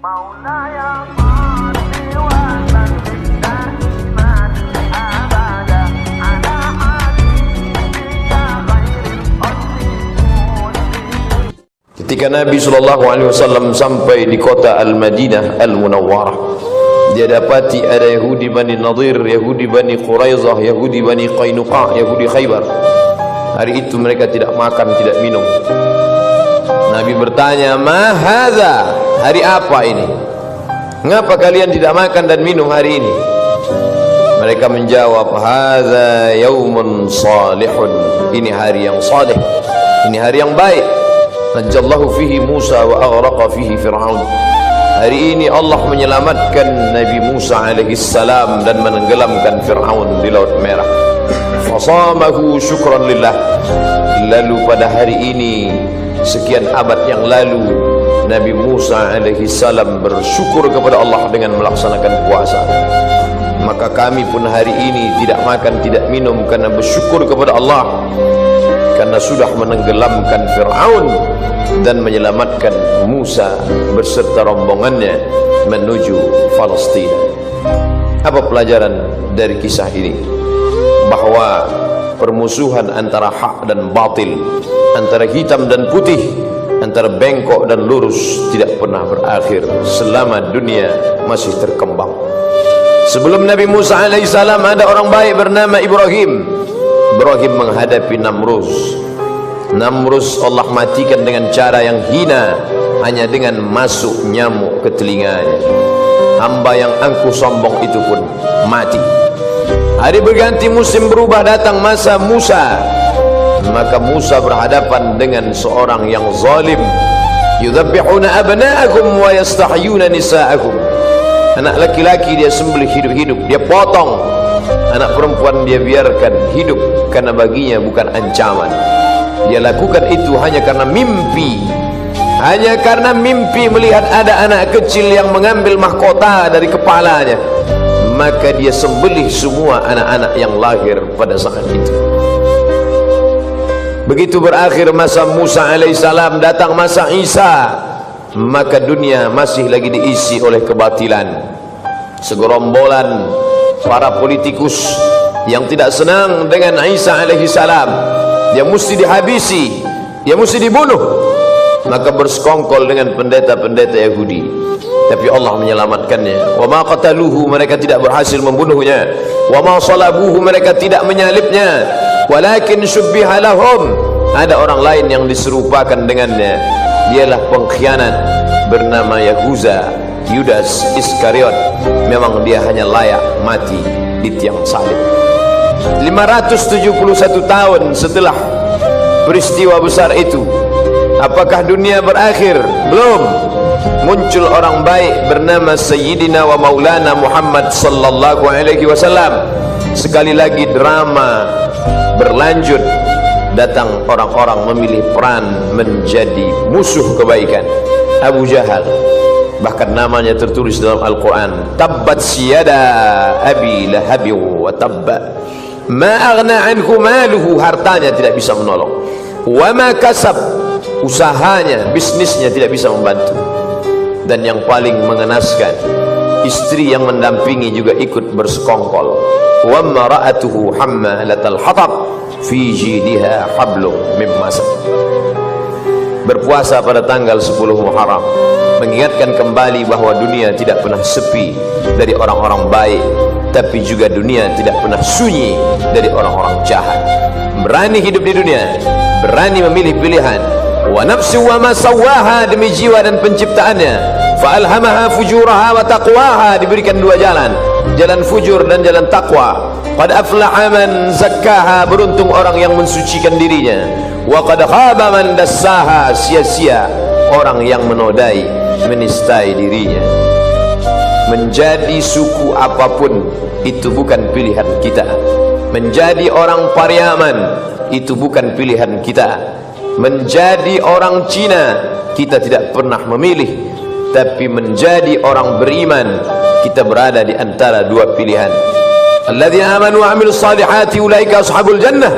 Ketika Nabi SAW sampai di kota Al-Madinah Al-Munawwarah, dia dapati ada Yahudi Bani Nadir, Yahudi Bani Quraizah, Yahudi Bani Qainuqa, Yahudi Khaybar. Hari itu mereka tidak makan, tidak minum. Nabi bertanya, "Ma hadza? Hari apa ini? Mengapa kalian tidak makan dan minum hari ini?" Mereka menjawab, "Hadza yaumun salihun." Ini hari yang saleh, ini hari yang baik. Najallahu fihi Musa wa aghraqa fihi Fir'aun. Hari ini Allah menyelamatkan Nabi Musa alaihi salam dan menenggelamkan Fir'aun di Laut Merah. Fasamahu syukran lillah. Lalu pada hari ini, sekian abad yang lalu, Nabi Musa alaihi salam bersyukur kepada Allah dengan melaksanakan puasa. Maka kami pun hari ini tidak makan, tidak minum karena bersyukur kepada Allah, karena sudah menenggelamkan Fir'aun dan menyelamatkan Musa beserta rombongannya menuju Palestina. Apa pelajaran dari kisah ini? Bahwa permusuhan antara hak dan batil, antara hitam dan putih, antara bengkok dan lurus tidak pernah berakhir selama dunia masih terkembang. Sebelum Nabi Musa alaihissalam ada orang baik bernama Ibrahim. Ibrahim menghadapi Namrus. Namrus Allah matikan dengan cara yang hina, hanya dengan masuk nyamuk ke telinganya. Hamba yang angkuh sombong itu pun mati. Hari berganti musim berubah, datang masa Musa. Maka Musa berhadapan dengan seorang yang zalim. Yudhabbihuna abna'akum wa yastahyuna nisa'akum. Anak laki-laki dia sembelih hidup-hidup, dia potong. Anak perempuan dia biarkan hidup, karena baginya bukan ancaman. Dia lakukan itu hanya karena mimpi. Hanya karena mimpi melihat ada anak kecil yang mengambil mahkota dari kepalanya. Maka dia sembelih semua anak-anak yang lahir pada saat itu. Begitu berakhir masa Musa alaihissalam, datang masa Isa. Maka dunia masih lagi diisi oleh kebatilan. Segerombolan para politikus yang tidak senang dengan Isa alaihissalam, dia mesti dihabisi, dia mesti dibunuh. Maka bersekongkol dengan pendeta-pendeta Yahudi. Tapi Allah menyelamatkannya. Wa ma qataluhu, mereka tidak berhasil membunuhnya. Wa ma salabuhu, mereka tidak menyalibnya. Walakin syubbiha lahum, ada orang lain yang diserupakan dengannya. Dialah pengkhianat bernama Yahuza, Yudas Iskariot. Memang dia hanya layak mati di tiang salib. 571 tahun setelah peristiwa besar itu, apakah dunia berakhir? Belum. Muncul orang baik bernama Sayyidina wa Maulana Muhammad sallallahu alaihi wasallam. Sekali lagi drama berlanjut. Datang orang-orang memilih peran menjadi musuh kebaikan. Abu Jahal, bahkan namanya tertulis dalam Al-Quran, tabbat siyada abi lahabi wa tabba ma aghna anhu maluhu, hartanya tidak bisa menolong, wa ma kasab, usahanya, bisnisnya tidak bisa membantu. Dan yang paling mengenaskan, istri yang mendampingi juga ikut bersekongkol. Wa mara'atuhu hammalatal hatab fi jidha hablum min masad. Berpuasa pada tanggal 10 Muharram mengingatkan kembali bahwa dunia tidak pernah sepi dari orang-orang baik, tapi juga dunia tidak pernah sunyi dari orang-orang jahat. Berani hidup di dunia, berani memilih pilihan. Wa nafsi wa ma sawaha, demi jiwa dan penciptaannya. Fa alhamaha fujuraha wa taqwaha, diberikan dua jalan, jalan fujur dan jalan takwa. Qad aflaha man zakkaha, beruntung orang yang mensucikan dirinya. Wa qad khaba man dassaha, sia-sia orang yang menodai, menistai dirinya. Menjadi suku apapun itu bukan pilihan kita. Menjadi orang Pariaman itu bukan pilihan kita. Menjadi orang Cina kita tidak pernah memilih, tapi menjadi orang beriman kita berada di antara dua pilihan. Alladzina amanu wa 'amilus salihati ulaika ashabul jannah.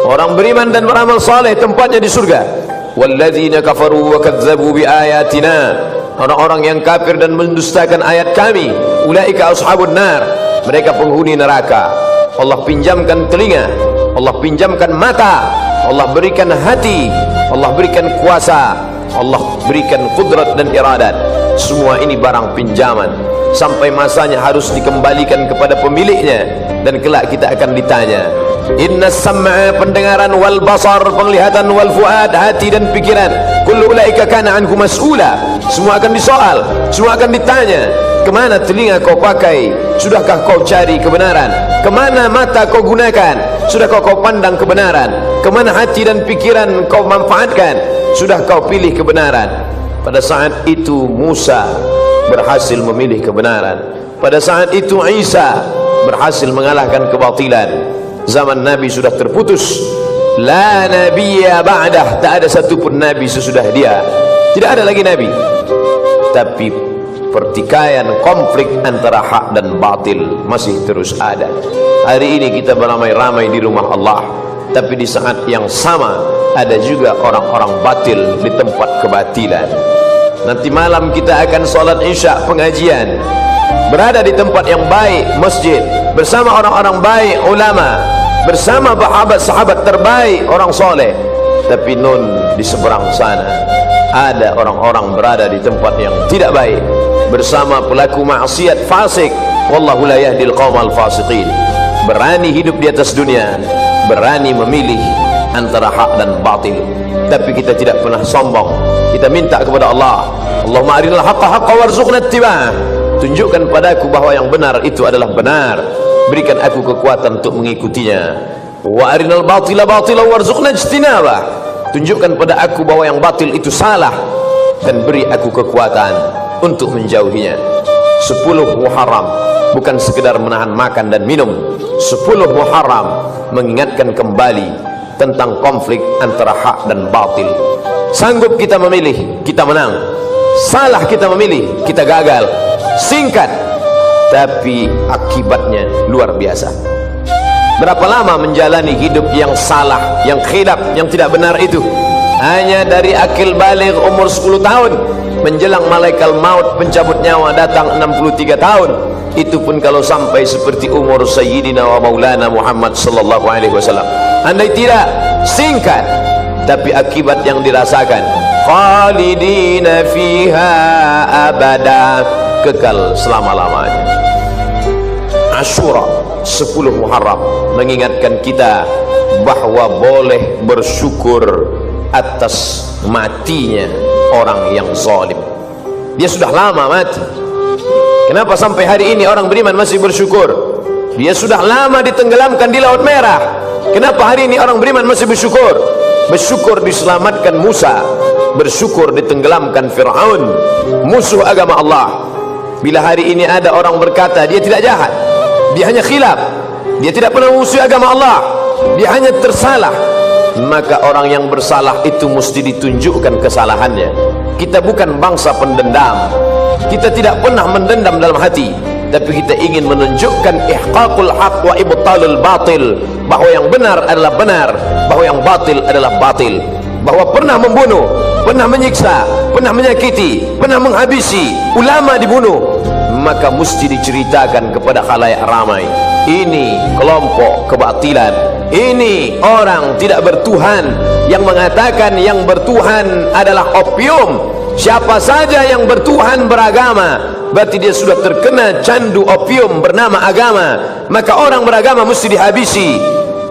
Orang beriman dan beramal saleh tempatnya di surga. Walladzina kafaru wa kadzdzabu biayatina orang-orang yang kafir dan mendustakan ayat kami, ulaika ashabun nar, mereka penghuni neraka. Allah pinjamkan telinga, Allah pinjamkan mata, Allah berikan hati, Allah berikan kuasa, Allah berikan kudrat dan iradat. Semua ini barang pinjaman, sampai masanya harus dikembalikan kepada pemiliknya, dan kelak kita akan ditanya. Inna sam'a, pendengaran, wal basar, penglihatan, wal fuad, hati dan pikiran, kullu ulaika kana anhu mas'ula, semua akan disoal, semua akan ditanya. Kemana telinga kau pakai? Sudahkah kau cari kebenaran? Kemana mata kau gunakan? Sudahkah kau pandang kebenaran? Kemana hati dan pikiran kau manfaatkan? Sudah kau pilih kebenaran? Pada saat itu Musa berhasil memilih kebenaran. Pada saat itu Isa berhasil mengalahkan kebatilan. Zaman Nabi sudah terputus. La nabiyya ba'dah, tak ada satupun Nabi sesudah dia. Tidak ada lagi Nabi. Tapi pertikaian, konflik antara hak dan batil masih terus ada. Hari ini kita beramai-ramai di rumah Allah, tapi di saat yang sama ada juga orang-orang batil di tempat kebatilan. Nanti malam kita akan sholat isya pengajian, berada di tempat yang baik, masjid, bersama orang-orang baik, ulama, bersama sahabat-sahabat terbaik, orang soleh. Tapi di seberang sana ada orang-orang berada di tempat yang tidak baik, bersama pelaku maksiat fasik. Wallahu la yahdil qaumal fasiqin. Berani hidup di atas dunia, berani memilih antara hak dan batil, tapi kita tidak pernah sombong. Kita minta kepada Allah, Allahumma arinal haqqa haqqa warzuqna ittiba'ah, tunjukkan padaku bahwa yang benar itu adalah benar, berikan aku kekuatan untuk mengikutinya. Wa arinal batila batila warzuqna ijtinabah, tunjukkan pada aku bahwa yang batil itu salah, dan beri aku kekuatan untuk menjauhinya. 10 Muharram bukan sekedar menahan makan dan minum. 10 Muharram mengingatkan kembali tentang konflik antara hak dan batil. Sanggup kita memilih, kita menang. Salah kita memilih, kita gagal. Singkat, tapi akibatnya luar biasa. Berapa lama menjalani hidup yang salah, yang khilaf, yang tidak benar itu? Hanya dari akil baligh umur 10 tahun menjelang malaikat maut pencabut nyawa datang 63 tahun. Itu pun kalau sampai seperti umur Sayyidina wa Maulana Muhammad sallallahu alaihi wasallam. Andai tidak, singkat, tapi akibat yang dirasakan khalidina fiha abada, kekal selama-lamanya. Asyura 10 Muharram mengingatkan kita bahwa boleh bersyukur atas matinya orang yang zalim. Dia sudah lama mati. Kenapa sampai hari ini orang beriman masih bersyukur? Dia sudah lama ditenggelamkan di Laut Merah. Kenapa hari ini orang beriman masih bersyukur? Bersyukur diselamatkan Musa, bersyukur ditenggelamkan Fir'aun, musuh agama Allah. Bila hari ini ada orang berkata dia tidak jahat, dia hanya khilaf, dia tidak pernah memusuhi agama Allah, dia hanya tersalah, maka orang yang bersalah itu mesti ditunjukkan kesalahannya. Kita bukan bangsa pendendam, kita tidak pernah mendendam dalam hati, tapi kita ingin menunjukkan ihqaqul haq wa ibtalul batil, bahwa yang benar adalah benar, bahwa yang batil adalah batil, bahwa pernah membunuh, pernah menyiksa, pernah menyakiti, pernah menghabisi ulama dibunuh, maka mesti diceritakan kepada khalayak ramai. Ini kelompok kebatilan, ini orang tidak bertuhan yang mengatakan yang bertuhan adalah opium. Siapa saja yang bertuhan beragama, berarti dia sudah terkena candu opium bernama agama. Maka orang beragama mesti dihabisi,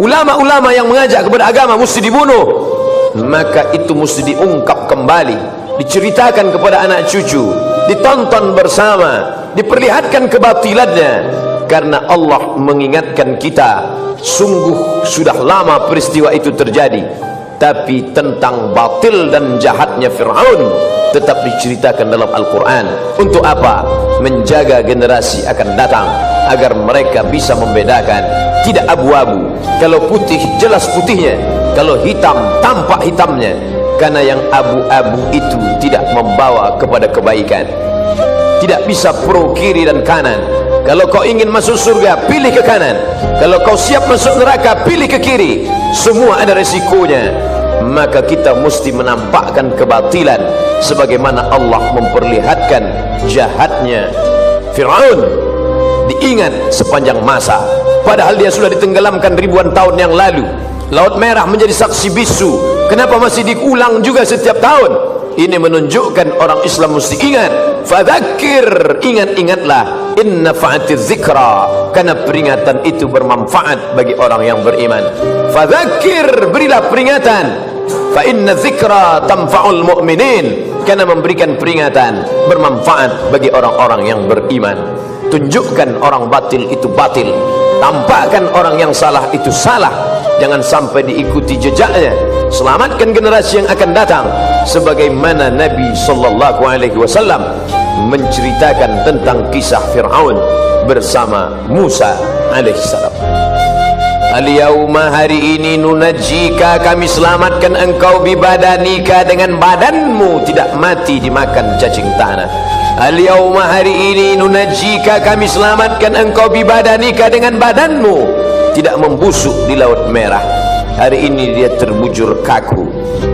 ulama-ulama yang mengajak kepada agama mesti dibunuh. Maka itu mesti diungkap kembali, diceritakan kepada anak cucu, ditonton bersama, diperlihatkan kebatilannya. Karena Allah mengingatkan kita, sungguh sudah lama peristiwa itu terjadi, tapi tentang batil dan jahatnya Fir'aun tetap diceritakan dalam Al-Quran. Untuk apa? Menjaga generasi akan datang, agar mereka bisa membedakan. Tidak abu-abu, kalau putih jelas putihnya, kalau hitam tampak hitamnya. Karena yang abu-abu itu tidak membawa kepada kebaikan. Tidak bisa pro kiri dan kanan. Kalau kau ingin masuk surga, pilih ke kanan. Kalau kau siap masuk neraka, pilih ke kiri. Semua ada resikonya. maka kita mesti menampakkan kebatilan sebagaimana Allah memperlihatkan jahatnya Fir'aun. Diingat sepanjang masa, padahal dia sudah ditenggelamkan ribuan tahun yang lalu. Laut Merah menjadi saksi bisu. Kenapa masih diulang juga setiap tahun? Ini menunjukkan orang Islam mesti ingat. Fadzakir, ingat-ingatlah. Inna fa'atiz zikra, karena peringatan itu bermanfaat bagi orang yang beriman. Fadzakir, berilah peringatan. Fa inna zikra tanfa'ul mu'minin, karena memberikan peringatan bermanfaat bagi orang-orang yang beriman. Tunjukkan orang batil itu batil, tampakkan orang yang salah itu salah. Jangan sampai diikuti jejaknya. Selamatkan generasi yang akan datang, sebagaimana Nabi SAW menceritakan tentang kisah Fir'aun bersama Musa alaihissalam. Al-yawma, hari ini, nunajjika, kami selamatkan engkau bibadanika, dengan badanmu tidak mati dimakan cacing tanah. Al-yawma, hari ini, nunajjika, kami selamatkan engkau bibadanika, dengan badanmu tidak membusuk di Laut Merah. Hari ini dia terbujur kaku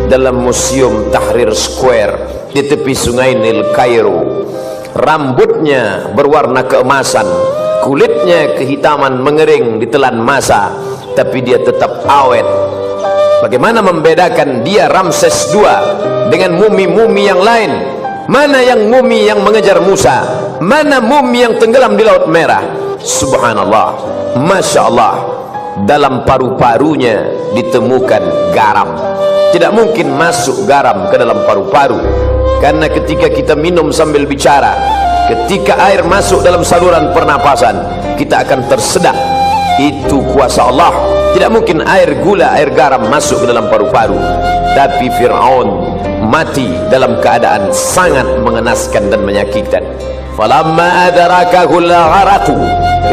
dalam Museum Tahrir Square di tepi sungai Nil Kairo. Rambutnya berwarna keemasan, kulitnya kehitaman mengering ditelan masa, tapi dia tetap awet. Bagaimana membedakan dia Ramses II dengan mumi-mumi yang lain? Mana yang mumi yang mengejar Musa? Mana mumi yang tenggelam di Laut Merah? Subhanallah, Masya Allah. Dalam paru-parunya ditemukan garam. Tidak mungkin masuk garam ke dalam paru-paru, karena ketika kita minum sambil bicara, ketika air masuk dalam saluran pernapasan, kita akan tersedak. Itu kuasa Allah. Tidak mungkin air gula, air garam masuk ke dalam paru-paru. Tapi Fir'aun mati dalam keadaan sangat mengenaskan dan menyakitkan. Falamma adrakahu al-gharaqu,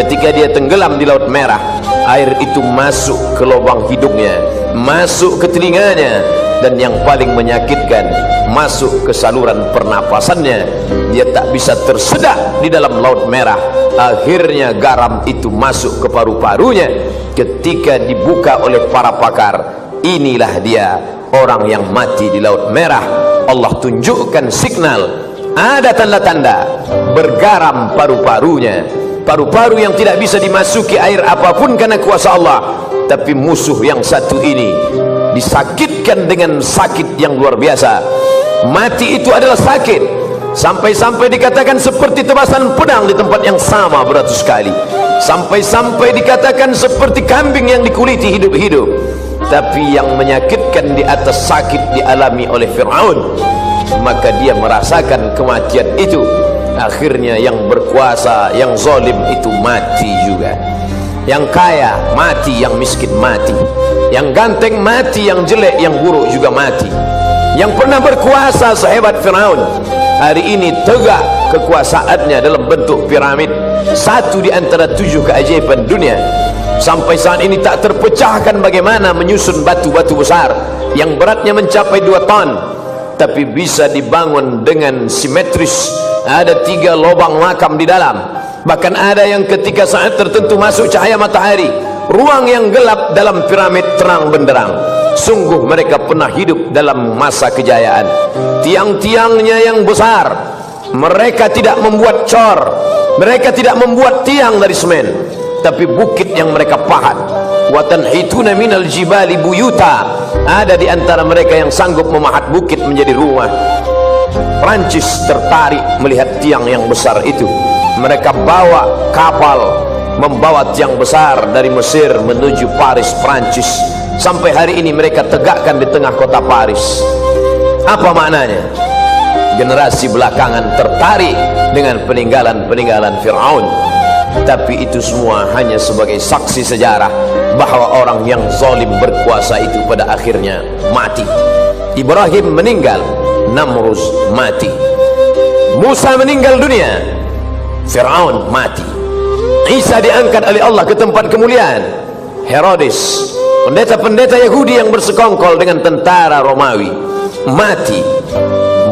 ketika dia tenggelam di Laut Merah, air itu masuk ke lubang hidungnya, masuk ke telinganya, dan yang paling menyakitkan, masuk ke saluran pernapasannya. Dia tak bisa tersedak di dalam Laut Merah. Akhirnya garam itu masuk ke paru-parunya. Ketika dibuka oleh para pakar, inilah dia orang yang mati di Laut Merah. Allah tunjukkan signal, ada tanda-tanda bergaram paru-parunya. Paru-paru yang tidak bisa dimasuki air apapun karena kuasa Allah. Tapi musuh yang satu ini disakitkan dengan sakit yang luar biasa. Mati itu adalah sakit, sampai-sampai dikatakan seperti tebasan pedang di tempat yang sama beratus kali. Sampai-sampai dikatakan seperti kambing yang dikuliti hidup-hidup. Tapi yang menyakitkan di atas sakit dialami oleh Fir'aun, maka dia merasakan kematian itu. Akhirnya yang berkuasa, yang zalim itu mati juga. Yang kaya mati, yang miskin mati. Yang ganteng mati, yang jelek, yang buruk juga mati. Yang pernah berkuasa sehebat Fir'aun, hari ini tegak kekuasaannya dalam bentuk piramid, satu di antara 7 keajaiban dunia. Sampai saat ini tak terpecahkan bagaimana menyusun batu-batu besar yang beratnya mencapai 2 ton, tapi bisa dibangun dengan simetris. Ada 3 lubang makam di dalam. Bahkan ada yang ketika saat tertentu masuk cahaya matahari, ruang yang gelap dalam piramid terang benderang. Sungguh mereka pernah hidup dalam masa kejayaan. Tiang-tiangnya yang besar, mereka tidak membuat cor, mereka tidak membuat tiang dari semen, tapi bukit yang mereka pahat. Wa tanhituna minal jibali buyuta, ada di antara mereka yang sanggup memahat bukit menjadi rumah. Prancis tertarik melihat tiang yang besar itu. Mereka bawa kapal membawa tiang besar dari Mesir menuju Paris, Prancis. Sampai hari ini mereka tegakkan di tengah kota Paris. Apa maknanya? Generasi belakangan tertarik dengan peninggalan-peninggalan Fir'aun. Tapi itu semua hanya sebagai saksi sejarah bahwa orang yang zalim berkuasa itu pada akhirnya mati. Ibrahim meninggal, Namruz mati. Musa meninggal dunia, Fir'aun mati. Isa diangkat oleh Allah ke tempat kemuliaan. Herodes, pendeta-pendeta Yahudi yang bersekongkol dengan tentara Romawi, mati.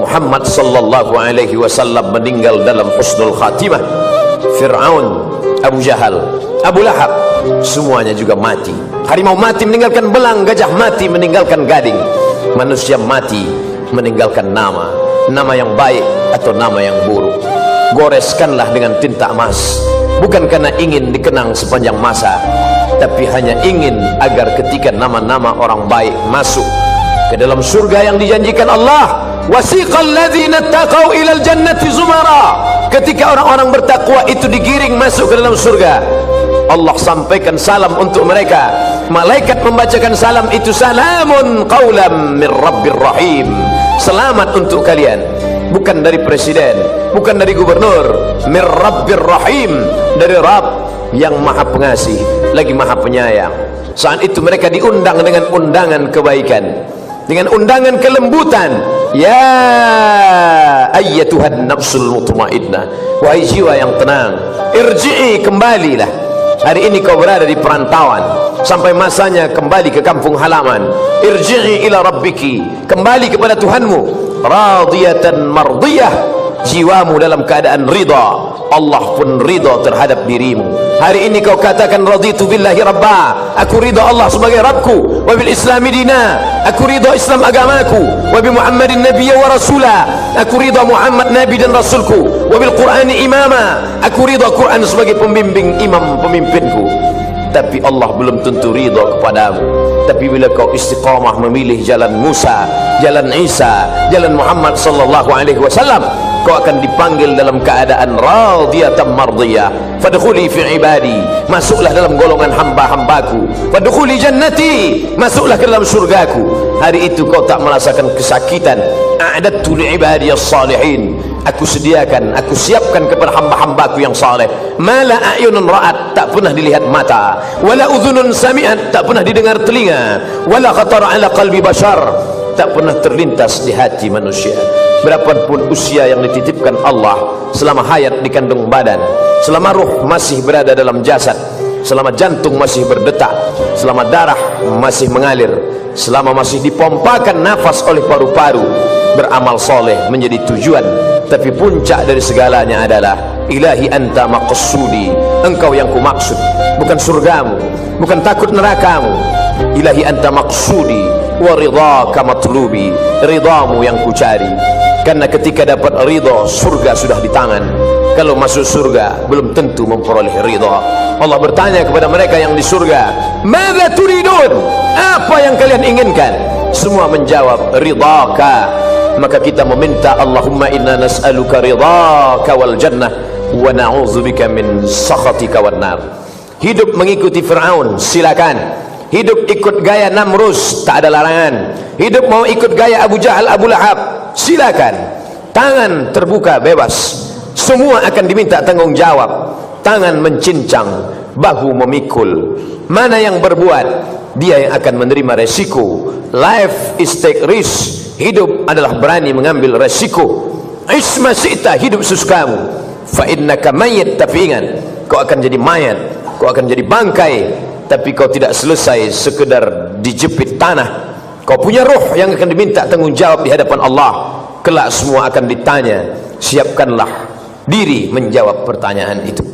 Muhammad sallallahu alaihi wasallam meninggal dalam husnul khatimah. Fir'aun, Abu Jahal, Abu Lahab, semuanya juga mati. Harimau mati meninggalkan belang, gajah mati meninggalkan gading. Manusia mati meninggalkan nama yang baik atau nama yang buruk. Goreskanlah dengan tinta emas, bukan karena ingin dikenang sepanjang masa, tapi hanya ingin agar ketika nama-nama orang baik masuk ke dalam surga yang dijanjikan Allah, wasiqal ladzina taqaw ilal jannati zumara, ketika orang-orang bertakwa itu digiring masuk ke dalam surga, Allah sampaikan salam untuk mereka. Malaikat membacakan salam itu, salamun qaulam mir rabbir rahim, selamat untuk kalian, bukan dari presiden, bukan dari gubernur, mir rabbir rahim, dari Rabb yang maha pengasih lagi maha penyayang. Saat itu mereka diundang dengan undangan kebaikan, dengan undangan kelembutan. Ya ayyatuhan nafsul mutmainnah, wahai jiwa yang tenang, irji'i, kembalilah. Hari ini kau berada di perantauan, sampai masanya kembali ke kampung halaman. Irji'i ila rabbiki, kembali kepada Tuhanmu. Radiyatan mardiyah, jiwamu dalam keadaan ridha, Allah pun ridha terhadap dirimu. Hari ini kau katakan raditu billahi rabba, aku ridha Allah sebagai Rabbku, wa bil islami dina, aku ridha Islam agamaku, wa bi Muhammadin nabiyya wa rasula, aku ridha Muhammad nabi dan rasulku, wa bil Qur'ani imama, aku ridha Quran sebagai pembimbing imam pemimpinku. Tapi Allah belum tentu ridha kepadamu. Tapi bila kau istiqamah memilih jalan Musa, jalan Isa, jalan Muhammad sallallahu alaihi wasallam, kau akan dipanggil dalam keadaan radiyatan mardiyah. Fadkhuli fi ibadi, masuklah dalam golongan hamba-hambaku. Fadkhuli jannati, masuklah ke dalam surgaku. Hari itu kau tak merasakan kesakitan. A'dadtu li ibadiyas salihin, aku sediakan, aku siapkan kepada hamba-hambaku yang saleh. Mala a'yunun ra'at, tak pernah dilihat mata, wala udhunun sami'at, tak pernah didengar telinga, wala khatara ala qalbi bashar, tak pernah terlintas di hati manusia. Berapapun usia yang dititipkan Allah, selama hayat di kandung badan, selama ruh masih berada dalam jasad, selama jantung masih berdetak, selama darah masih mengalir, selama masih dipompakan nafas oleh paru-paru, beramal soleh menjadi tujuan. Tapi puncak dari segalanya adalah ilahi anta maqsudi, engkau yang ku maksud, bukan surgamu, bukan takut nerakamu. Ilahi anta maqsudi wa ridhaka matlubi, ridhamu yang ku cari. Karena ketika dapat ridha, surga sudah di tangan. Kalau masuk surga belum tentu memperoleh ridha. Allah bertanya kepada mereka yang di surga, madza turidun, apa yang kalian inginkan? Semua menjawab ridhaka. Maka kita meminta, Allahumma inna nas'aluka ridhaka wal jannah wa na'udzubika min sakhatika wan nar. Hidup mengikuti Fir'aun, silakan. Hidup ikut gaya Namrus, tak ada larangan. Hidup mau ikut gaya Abu Jahal, Abu Lahab, silakan. Tangan terbuka bebas. Semua akan diminta tanggung jawab. Tangan mencincang, bahu memikul. Mana yang berbuat, dia yang akan menerima resiko. Life is take risk. Hidup adalah berani mengambil resiko. Isma syi'ta, hidup sesukamu. Fa innaka mayyit, tapi ingat, kau akan jadi mayat, kau akan jadi bangkai. Tapi kau tidak selesai sekedar dijepit tanah. Kau punya roh yang akan diminta tanggung jawab di hadapan Allah. Kelak semua akan ditanya. Siapkanlah diri menjawab pertanyaan itu.